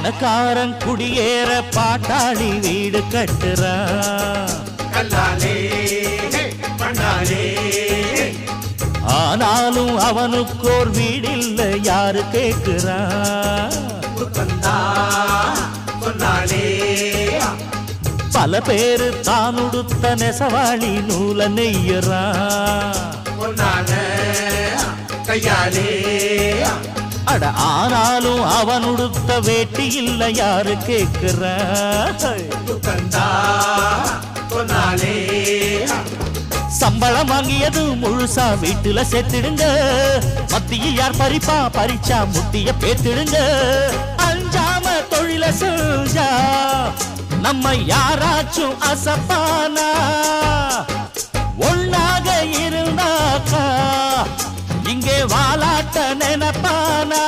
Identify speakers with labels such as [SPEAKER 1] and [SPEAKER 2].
[SPEAKER 1] பணக்காரன் குடியேற பாட்டாளி வீடு கட்டுறான். ஆனாலும் அவனுக்கோர் வீடில்ல யாரு கேட்கிறான். பல பேரு தான் உடுத்த நெசவாளி நூல நெய்யறான். அட ஆனாலும் அவன் உடுத்த வேட்டி இல்ல யாரு கேட்கிறான். சம்பளம் வாங்கியது முழுசா வீட்டுல சேர்த்திடுங்க. மத்திய யார் பறிப்பா பறிச்சா முட்டிய பேத்திடுங்க. அஞ்சாம தொழில செஞ்சா நம்ம யாராச்சும் அசப்பானா? ஒன்னாக இருந்தாக்கா இங்கே வாலாட்ட நினைப்பானா?